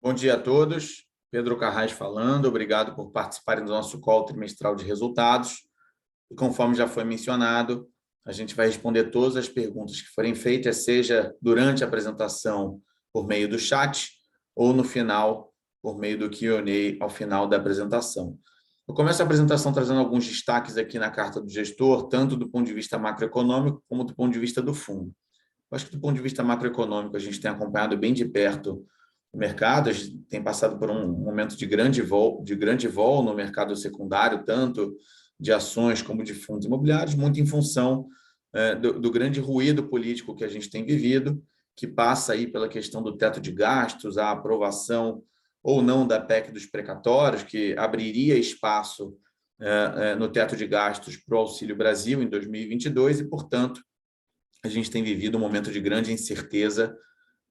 Bom dia a todos. Pedro Carrasco falando. Obrigado por participarem do nosso call trimestral de resultados. E conforme já foi mencionado, a gente vai responder todas as perguntas que forem feitas, seja durante a apresentação por meio do chat ou no final por meio do Q&A ao final da apresentação. Eu começo a apresentação trazendo alguns destaques aqui na carta do gestor, tanto do ponto de vista macroeconômico como do ponto de vista do fundo. Eu acho que do ponto de vista macroeconômico a gente tem acompanhado bem de perto o mercado, a gente tem passado por um momento de grande vol no mercado secundário, tanto de ações como de fundos imobiliários, muito em função do grande ruído político que a gente tem vivido, que passa aí pela questão do teto de gastos, a aprovação ou não da PEC dos precatórios, que abriria espaço no teto de gastos para o Auxílio Brasil em 2022 e, portanto, a gente tem vivido um momento de grande incerteza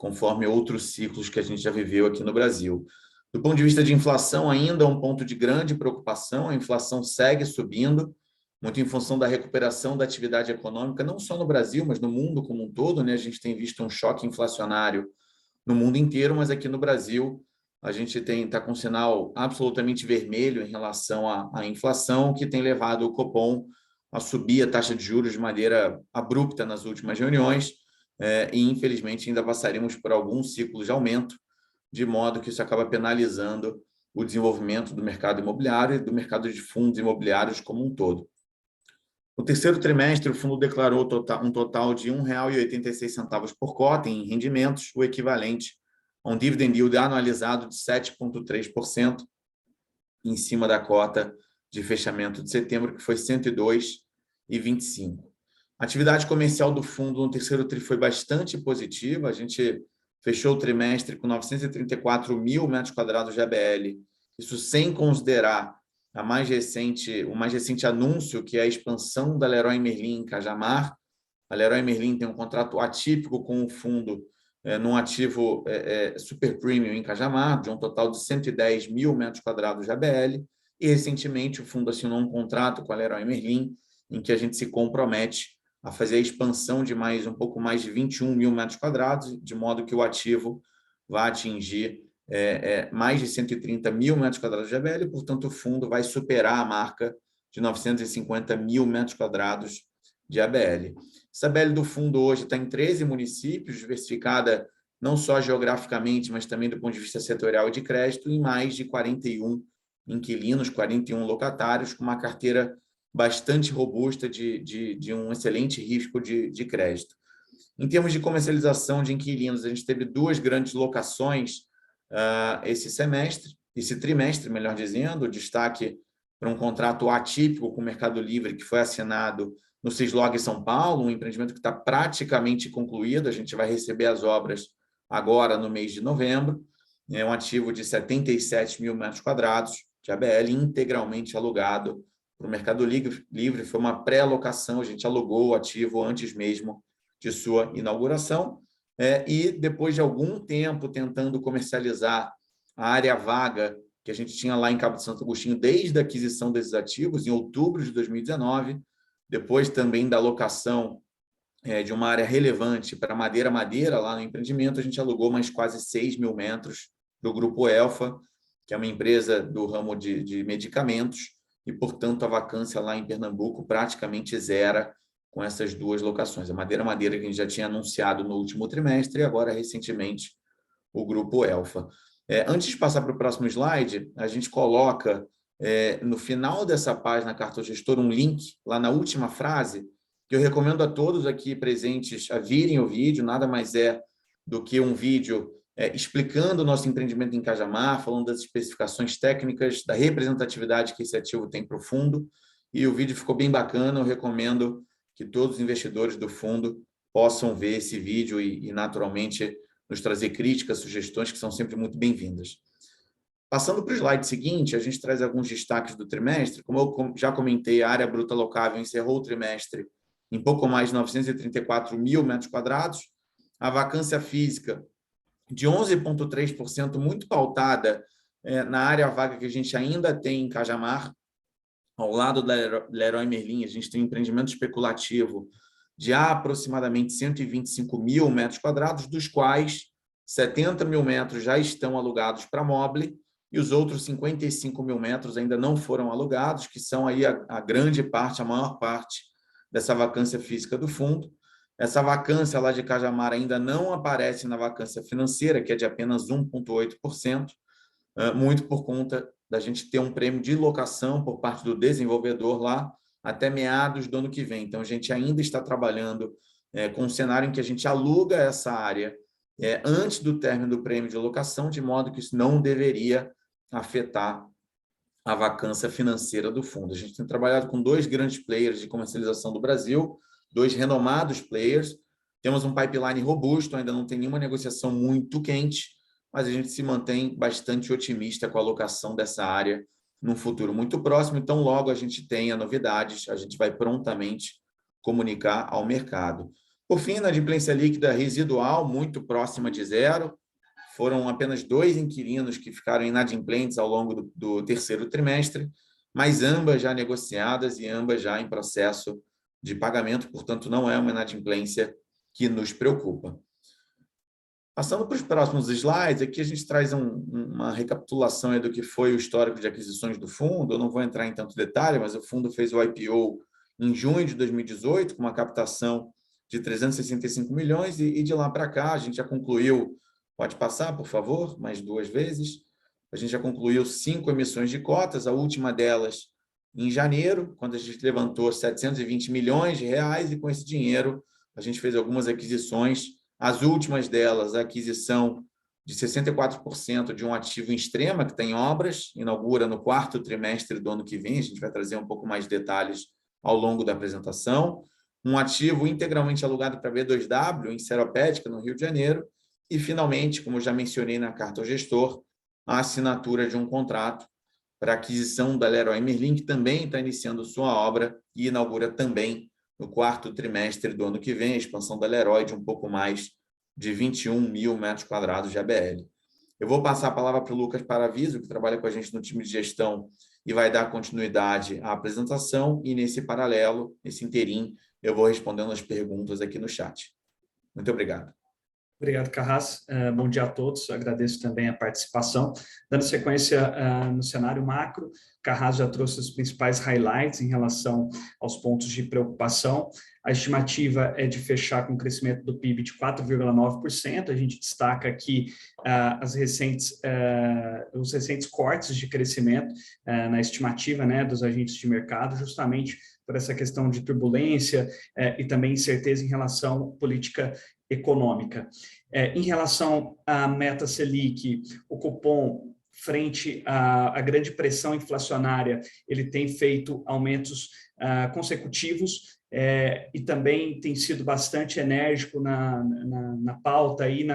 conforme outros ciclos que a gente já viveu aqui no Brasil. Do ponto de vista de inflação, ainda é um ponto de grande preocupação, a inflação segue subindo, muito em função da recuperação da atividade econômica, não só no Brasil, mas no mundo como um todo, né? A gente tem visto um choque inflacionário no mundo inteiro, mas aqui no Brasil a gente está com um sinal absolutamente vermelho em relação à inflação, que tem levado o Copom a subir a taxa de juros de maneira abrupta nas últimas reuniões, e infelizmente ainda passaremos por alguns ciclos de aumento, de modo que isso acaba penalizando o desenvolvimento do mercado imobiliário e do mercado de fundos imobiliários como um todo. No terceiro trimestre, o fundo declarou um total de R$ 1,86 por cota em rendimentos, o equivalente a um dividend yield anualizado de 7,3%, em cima da cota de fechamento de setembro, que foi 102,25. A atividade comercial do fundo no terceiro tri foi bastante positiva. A gente fechou o trimestre com 934 mil metros quadrados de ABL, isso sem considerar o mais recente anúncio, que é a expansão da Leroy Merlin em Cajamar. A Leroy Merlin tem um contrato atípico com o fundo num ativo super premium em Cajamar, de um total de 110 mil metros quadrados de ABL, e recentemente o fundo assinou um contrato com a Leroy Merlin, em que a gente se compromete a fazer a expansão de um pouco mais de 21 mil metros quadrados, de modo que o ativo vai atingir mais de 130 mil metros quadrados de ABL, e, portanto, o fundo vai superar a marca de 950 mil metros quadrados de ABL. Essa ABL do fundo hoje está em 13 municípios, diversificada não só geograficamente, mas também do ponto de vista setorial e de crédito, em mais de 41 inquilinos, 41 locatários, com uma carteira bastante robusta de um excelente risco de crédito. Em termos de comercialização de inquilinos, a gente teve duas grandes locações esse trimestre, melhor dizendo, destaque para um contrato atípico com o Mercado Livre, que foi assinado no Cislog em São Paulo, um empreendimento que está praticamente concluído. A gente vai receber as obras agora no mês de novembro. É um ativo de 77 mil metros quadrados de ABL, integralmente alugado para o Mercado Livre. Foi uma pré-alocação, a gente alugou o ativo antes mesmo de sua inauguração. E depois de algum tempo tentando comercializar a área vaga que a gente tinha lá em Cabo de Santo Agostinho desde a aquisição desses ativos, em outubro de 2019, depois também da alocação de uma área relevante para madeira lá no empreendimento, a gente alugou mais quase 6 mil metros do Grupo Elfa, que é uma empresa do ramo de medicamentos, e, portanto, a vacância lá em Pernambuco praticamente zera com essas duas locações. A madeira que a gente já tinha anunciado no último trimestre e agora, recentemente, o Grupo Elfa. Antes de passar para o próximo slide, a gente coloca no final dessa página, Carta ao Gestor, um link lá na última frase, que eu recomendo a todos aqui presentes a virem o vídeo. Nada mais é do que um vídeo explicando o nosso empreendimento em Cajamar, falando das especificações técnicas, da representatividade que esse ativo tem para o fundo, e o vídeo ficou bem bacana. Eu recomendo que todos os investidores do fundo possam ver esse vídeo e naturalmente, nos trazer críticas, sugestões, que são sempre muito bem-vindas. Passando para o slide seguinte, a gente traz alguns destaques do trimestre. Como eu já comentei, a área bruta locável encerrou o trimestre em pouco mais de 934 mil metros quadrados. A vacância física de 11,3%, muito pautada na área vaga que a gente ainda tem em Cajamar. Ao lado da Leroy Merlin, a gente tem um empreendimento especulativo de aproximadamente 125 mil metros quadrados, dos quais 70 mil metros já estão alugados para Mobile e os outros 55 mil metros ainda não foram alugados, que são aí a grande parte, a maior parte dessa vacância física do fundo. Essa vacância lá de Cajamar ainda não aparece na vacância financeira, que é de apenas 1,8%, muito por conta da gente ter um prêmio de locação por parte do desenvolvedor lá até meados do ano que vem. Então, a gente ainda está trabalhando com um cenário em que a gente aluga essa área antes do término do prêmio de locação, de modo que isso não deveria afetar a vacância financeira do fundo. A gente tem trabalhado com 2 grandes players de comercialização do Brasil, 2 renomados players, temos um pipeline robusto, ainda não tem nenhuma negociação muito quente, mas a gente se mantém bastante otimista com a alocação dessa área num futuro muito próximo, então logo a gente tenha novidades, a gente vai prontamente comunicar ao mercado. Por fim, a inadimplência líquida residual, muito próxima de zero, foram apenas 2 inquilinos que ficaram inadimplentes ao longo do terceiro trimestre, mas ambas já negociadas e ambas já em processo de pagamento, portanto, não é uma inadimplência que nos preocupa. Passando para os próximos slides, aqui a gente traz uma recapitulação aí do que foi o histórico de aquisições do fundo. Eu não vou entrar em tanto detalhe, mas o fundo fez o IPO em junho de 2018, com uma captação de 365 milhões, e de lá para cá a gente já concluiu, pode passar, por favor, mais 2 vezes, a gente já concluiu 5 emissões de cotas, a última delas em janeiro, quando a gente levantou 720 milhões de reais, e com esse dinheiro a gente fez algumas aquisições. As últimas delas, a aquisição de 64% de um ativo em Extrema, que tem obras, inaugura no 4º trimestre do ano que vem, a gente vai trazer um pouco mais de detalhes ao longo da apresentação. Um ativo integralmente alugado para a B2W, em Seropédica, no Rio de Janeiro. E, finalmente, como já mencionei na carta ao gestor, a assinatura de um contrato para a aquisição da Leroy Merlin, que também está iniciando sua obra e inaugura também no 4º trimestre do ano que vem, a expansão da Leroy de um pouco mais de 21 mil metros quadrados de ABL. Eu vou passar a palavra para o Lucas Paraviso, que trabalha com a gente no time de gestão e vai dar continuidade à apresentação, e nesse paralelo, nesse interim, eu vou respondendo as perguntas aqui no chat. Muito obrigado. Obrigado, Carras. Bom dia a todos. Agradeço também a participação. Dando sequência no cenário macro, Carras já trouxe os principais highlights em relação aos pontos de preocupação. A estimativa é de fechar com um crescimento do PIB de 4,9%. A gente destaca aqui os recentes cortes de crescimento na estimativa, né, dos agentes de mercado, justamente por essa questão de turbulência e também incerteza em relação à política econômica. Em relação à meta Selic, o Copom, frente à grande pressão inflacionária, ele tem feito aumentos consecutivos e também tem sido bastante enérgico na pauta e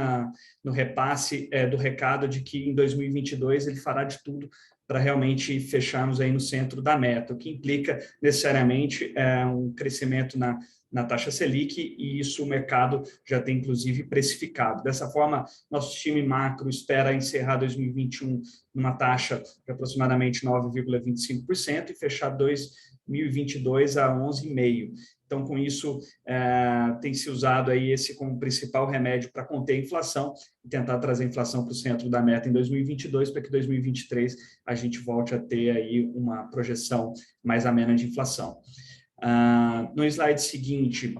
no repasse do recado de que em 2022 ele fará de tudo para realmente fecharmos aí no centro da meta, o que implica necessariamente um crescimento na taxa Selic, e isso o mercado já tem, inclusive, precificado. Dessa forma, nosso time macro espera encerrar 2021 numa taxa de aproximadamente 9,25% e fechar 2022 a 11,5%. Então, com isso, tem se usado aí esse como principal remédio para conter a inflação e tentar trazer a inflação para o centro da meta em 2022, para que em 2023 a gente volte a ter aí uma projeção mais amena de inflação. No slide seguinte,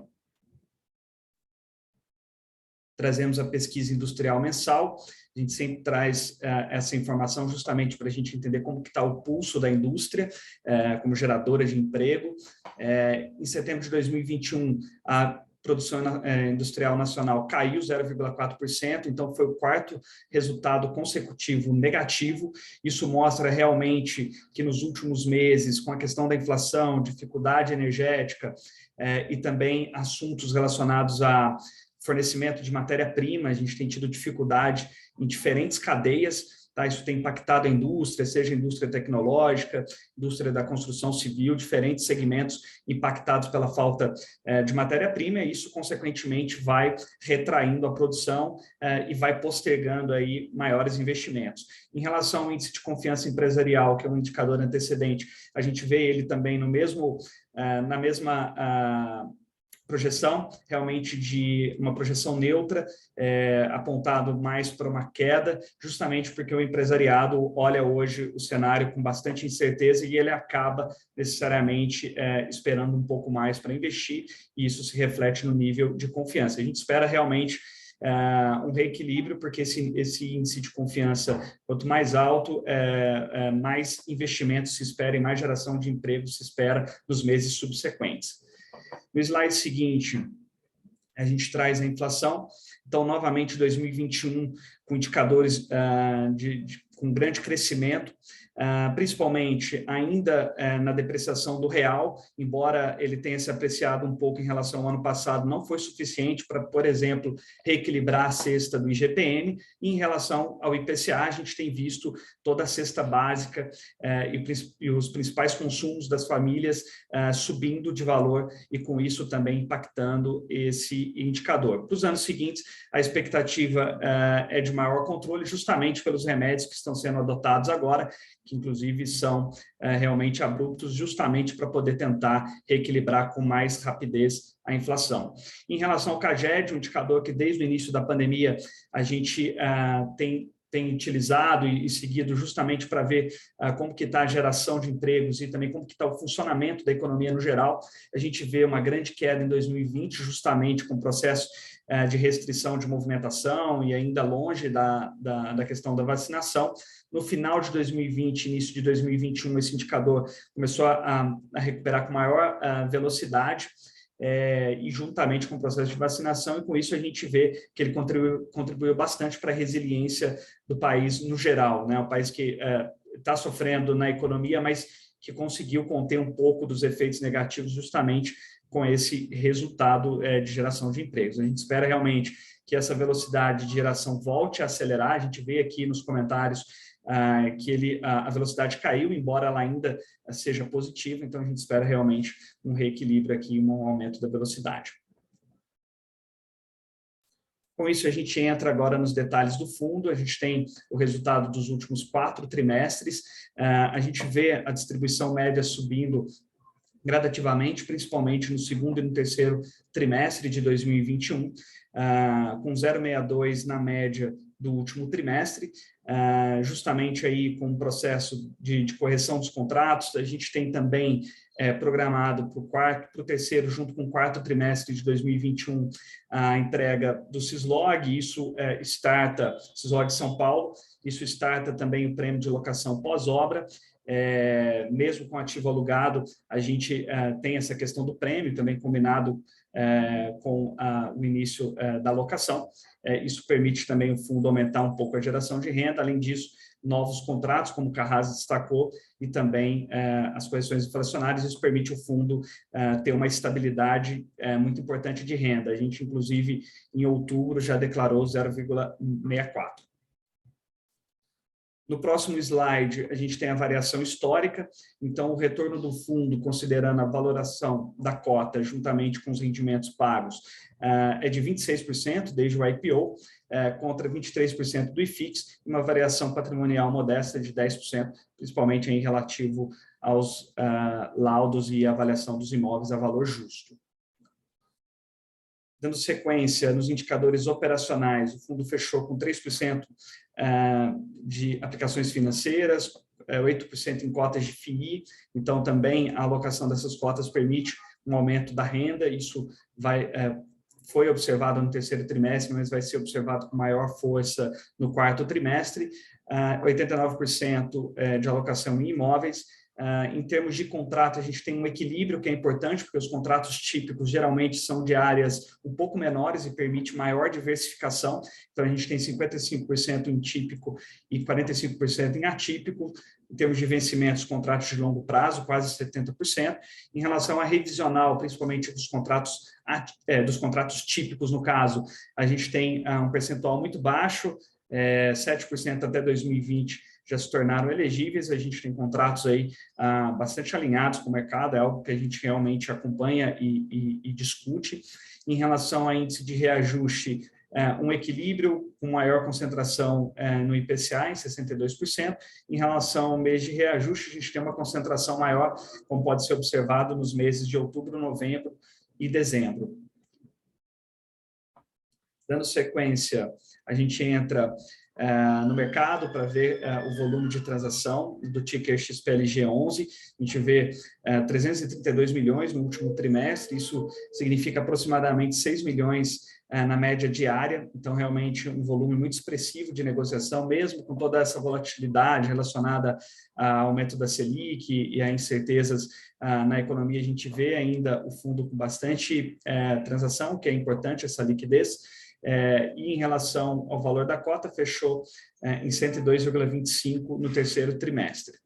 trazemos a pesquisa industrial mensal. A gente sempre traz essa informação justamente para a gente entender como que está o pulso da indústria como geradora de emprego. Em setembro de 2021, a produção industrial nacional caiu 0,4%, então foi o 4º resultado consecutivo negativo. Isso mostra realmente que nos últimos meses, com a questão da inflação, dificuldade energética e também assuntos relacionados a fornecimento de matéria-prima, a gente tem tido dificuldade em diferentes cadeias. Tá, isso tem impactado a indústria, seja a indústria tecnológica, indústria da construção civil, diferentes segmentos impactados pela falta de matéria-prima, e isso, consequentemente, vai retraindo a produção e vai postergando aí maiores investimentos. Em relação ao índice de confiança empresarial, que é um indicador antecedente, a gente vê ele também na mesma projeção realmente de uma projeção neutra, apontado mais para uma queda, justamente porque o empresariado olha hoje o cenário com bastante incerteza e ele acaba necessariamente esperando um pouco mais para investir, e isso se reflete no nível de confiança. A gente espera realmente um reequilíbrio, porque esse índice de confiança, quanto mais alto, mais investimentos se espera e mais geração de emprego se espera nos meses subsequentes. No slide seguinte, a gente traz a inflação. Então, novamente, 2021, com indicadores com grande crescimento, principalmente ainda na depreciação do real, embora ele tenha se apreciado um pouco em relação ao ano passado, não foi suficiente para, por exemplo, reequilibrar a cesta do IGPM. E em relação ao IPCA, a gente tem visto toda a cesta básica e os principais consumos das famílias subindo de valor e, com isso, também impactando esse indicador. Para os anos seguintes, a expectativa é de maior controle, justamente pelos remédios que estão sendo adotados agora, que inclusive são realmente abruptos, justamente para poder tentar reequilibrar com mais rapidez a inflação. Em relação ao CAGED, um indicador que desde o início da pandemia a gente tem utilizado e seguido justamente para ver como que está a geração de empregos e também como que está o funcionamento da economia no geral. A gente vê uma grande queda em 2020, justamente com o processo de restrição de movimentação e ainda longe da questão da vacinação. No final de 2020, início de 2021, esse indicador começou a recuperar com maior velocidade, e juntamente com o processo de vacinação, e com isso a gente vê que ele contribuiu bastante para a resiliência do país no geral, né? O país que está sofrendo na economia, mas que conseguiu conter um pouco dos efeitos negativos justamente com esse resultado de geração de empregos. A gente espera realmente que essa velocidade de geração volte a acelerar. A gente vê aqui nos comentários que a velocidade caiu, embora ela ainda seja positiva, então a gente espera realmente um reequilíbrio aqui, um aumento da velocidade. Com isso, a gente entra agora nos detalhes do fundo. A gente tem o resultado dos últimos 4 trimestres. A gente vê a distribuição média subindo gradativamente, principalmente no segundo e no terceiro trimestre de 2021, com 0,62 na média do último trimestre, justamente aí com o processo de correção dos contratos. A gente tem também programado para o terceiro, junto com o quarto trimestre de 2021, a entrega do Cislog. Isso starta, Cislog São Paulo, isso starta também o prêmio de locação pós-obra. Mesmo com ativo alugado, a gente tem essa questão do prêmio, também combinado com o início da locação. Isso permite também o fundo aumentar um pouco a geração de renda. Além disso, novos contratos, como o Carrasco destacou, e também as correções inflacionárias. Isso permite o fundo ter uma estabilidade muito importante de renda. A gente, inclusive, em outubro, já declarou 0,64. No próximo slide, a gente tem a variação histórica. Então, o retorno do fundo, considerando a valoração da cota, juntamente com os rendimentos pagos, é de 26% desde o IPO, contra 23% do IFIX, e uma variação patrimonial modesta de 10%, principalmente em relativo aos laudos e avaliação dos imóveis a valor justo. Dando sequência nos indicadores operacionais, o fundo fechou com 3% de aplicações financeiras, 8% em cotas de FII, então também a alocação dessas cotas permite um aumento da renda. Isso foi observado no terceiro trimestre, mas vai ser observado com maior força no quarto trimestre. 89% de alocação em imóveis. Em termos de contrato, a gente tem um equilíbrio que é importante, porque os contratos típicos geralmente são de áreas um pouco menores e permite maior diversificação. Então, a gente tem 55% em típico e 45% em atípico. Em termos de vencimentos, contratos de longo prazo, quase 70%. Em relação a revisional, principalmente dos contratos típicos, no caso, a gente tem um percentual muito baixo, 7% até 2020, já se tornaram elegíveis. A gente tem contratos aí bastante alinhados com o mercado, é algo que a gente realmente acompanha e discute. Em relação a índice de reajuste, um equilíbrio com maior concentração no IPCA, em 62%. Em relação ao mês de reajuste, a gente tem uma concentração maior, como pode ser observado nos meses de outubro, novembro e dezembro. Dando sequência, a gente entra no mercado para ver o volume de transação do ticker XPLG11. A gente vê 332 milhões no último trimestre, isso significa aproximadamente 6 milhões na média diária, então realmente um volume muito expressivo de negociação, mesmo com toda essa volatilidade relacionada ao aumento da Selic e a incertezas na economia, a gente vê ainda o fundo com bastante transação, que é importante essa liquidez. E em relação ao valor da cota, fechou em 102,25 no terceiro trimestre.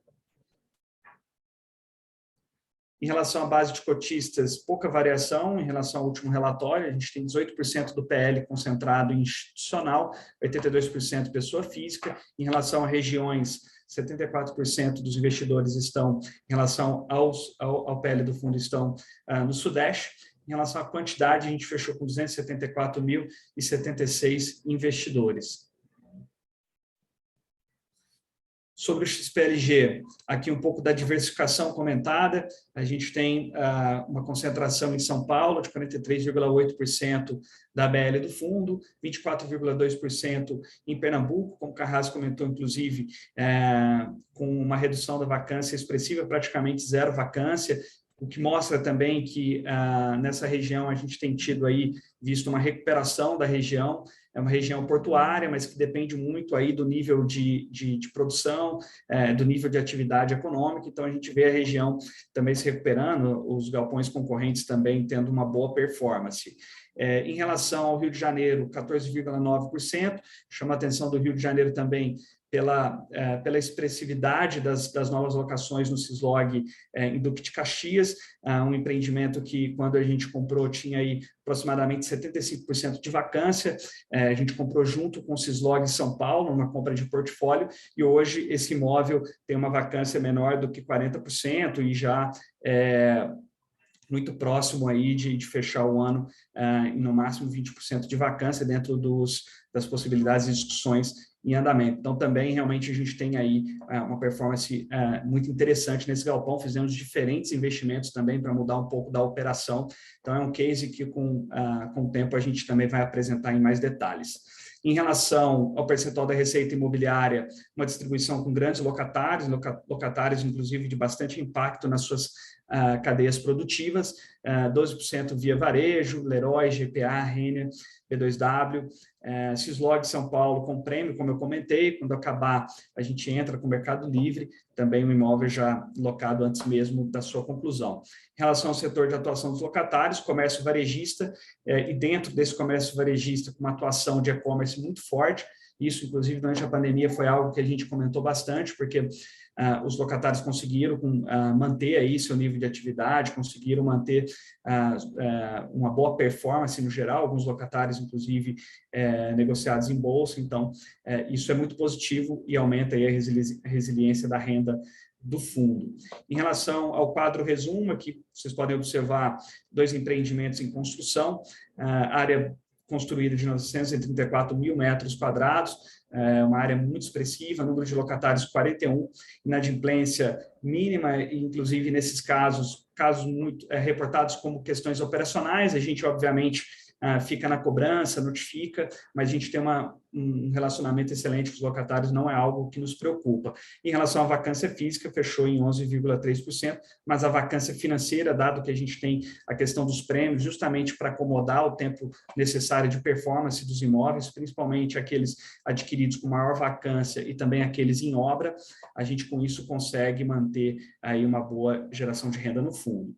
Em relação à base de cotistas, pouca variação em relação ao último relatório, a gente tem 18% do PL concentrado em institucional, 82% pessoa física. Em relação a regiões, 74% dos investidores estão, em relação ao PL do fundo, estão no Sudeste. Em relação à quantidade, a gente fechou com 274.076 investidores. Sobre o XPLG, aqui um pouco da diversificação comentada, a gente tem uma concentração em São Paulo de 43,8% da BL do fundo, 24,2% em Pernambuco, como o Carrasco comentou, inclusive, com uma redução da vacância expressiva, praticamente zero vacância, o que mostra também que nessa região a gente tem tido aí, visto uma recuperação da região, é uma região portuária, mas que depende muito aí do nível de produção, do nível de atividade econômica, então a gente vê a região também se recuperando, os galpões concorrentes também tendo uma boa performance. Em relação ao Rio de Janeiro, 14,9%, chama a atenção do Rio de Janeiro também pela expressividade das novas locações no Cislog em Duque de Caxias, um empreendimento que, quando a gente comprou, tinha aí aproximadamente 75% de vacância, a gente comprou junto com o Cislog em São Paulo, uma compra de portfólio, e hoje esse imóvel tem uma vacância menor do que 40% e já muito próximo aí de fechar o ano em no máximo 20% de vacância dentro das possibilidades de discussões em andamento. Então, também, realmente, a gente tem aí uma performance muito interessante nesse galpão. Fizemos diferentes investimentos também para mudar um pouco da operação. Então, é um case que, com o tempo, a gente também vai apresentar em mais detalhes. Em relação ao percentual da receita imobiliária, uma distribuição com grandes locatários, inclusive, de bastante impacto nas suas cadeias produtivas, 12% via varejo, Leroy, GPA, Renner, B2W, Cislog São Paulo com prêmio, como eu comentei, quando acabar a gente entra com o Mercado Livre, também um imóvel já locado antes mesmo da sua conclusão. Em relação ao setor de atuação dos locatários, comércio varejista, e dentro desse comércio varejista com uma atuação de e-commerce muito forte, isso, inclusive, durante a pandemia foi algo que a gente comentou bastante, porque os locatários conseguiram manter aí seu nível de atividade, conseguiram manter uma boa performance no geral, alguns locatários, inclusive, negociados em bolsa, então, isso é muito positivo e aumenta aí a resiliência da renda do fundo. Em relação ao quadro resumo, aqui vocês podem observar 2 empreendimentos em construção, área construída de 934 mil metros quadrados, uma área muito expressiva, número de locatários 41, inadimplência mínima, inclusive nesses casos muito reportados como questões operacionais, a gente obviamente fica na cobrança, notifica, mas a gente tem um relacionamento excelente com os locatários, não é algo que nos preocupa. Em relação à vacância física, fechou em 11,3%, mas a vacância financeira, dado que a gente tem a questão dos prêmios, justamente para acomodar o tempo necessário de performance dos imóveis, principalmente aqueles adquiridos com maior vacância e também aqueles em obra, a gente com isso consegue manter aí uma boa geração de renda no fundo.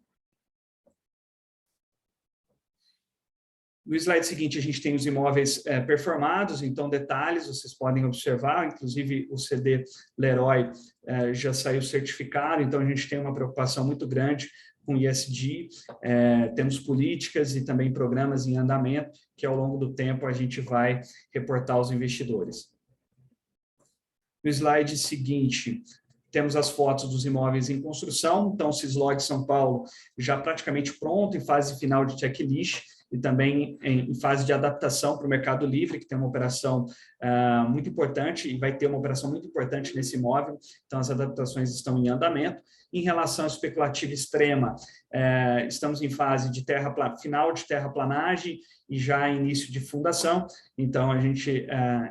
No slide seguinte, a gente tem os imóveis performados, então detalhes, vocês podem observar, inclusive o CD Leroy já saiu certificado, então a gente tem uma preocupação muito grande com ESG, temos políticas e também programas em andamento, que ao longo do tempo a gente vai reportar aos investidores. No slide seguinte, temos as fotos dos imóveis em construção, então o Cislog São Paulo já praticamente pronto, em fase final de checklist, e também em fase de adaptação para o Mercado Livre, que tem uma operação muito importante e vai ter uma operação muito importante nesse imóvel, então as adaptações estão em andamento. Em relação à especulativa extrema, estamos em fase de final de terraplanagem e já início de fundação, então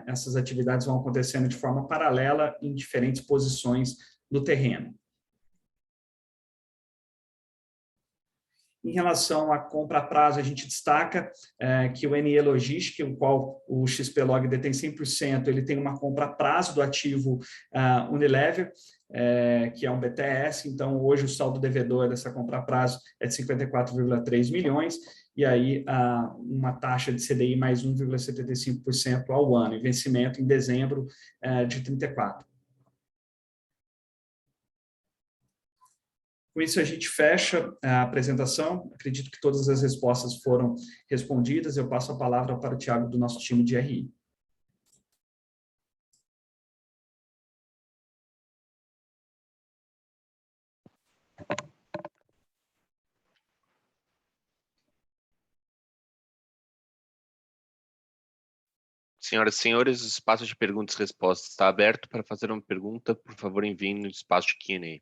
essas atividades vão acontecendo de forma paralela em diferentes posições do terreno. Em relação à compra a prazo, a gente destaca que o NE Logística, o qual o XPlog detém 100%, ele tem uma compra a prazo do ativo Unilever, que é um BTS, então hoje o saldo devedor dessa compra a prazo é de 54,3 milhões, e aí uma taxa de CDI mais 1,75% ao ano, e vencimento em dezembro de 34. Com isso, a gente fecha a apresentação. Acredito que todas as respostas foram respondidas. Eu passo a palavra para o Thiago, do nosso time de RI. Senhoras e senhores, o espaço de perguntas e respostas está aberto. Para fazer uma pergunta, por favor, envie no espaço de Q&A.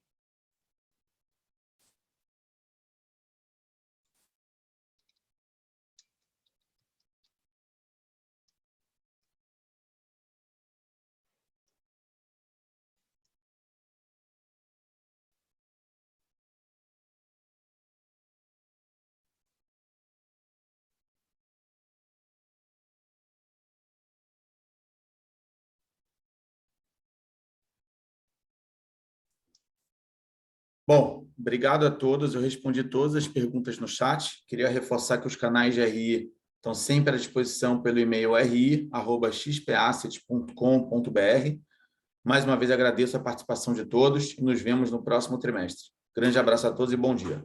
Bom, obrigado a todos. Eu respondi todas as perguntas no chat. Queria reforçar que os canais de RI estão sempre à disposição pelo e-mail ri@xpasset.com.br. Mais uma vez agradeço a participação de todos e nos vemos no próximo trimestre. Grande abraço a todos e bom dia.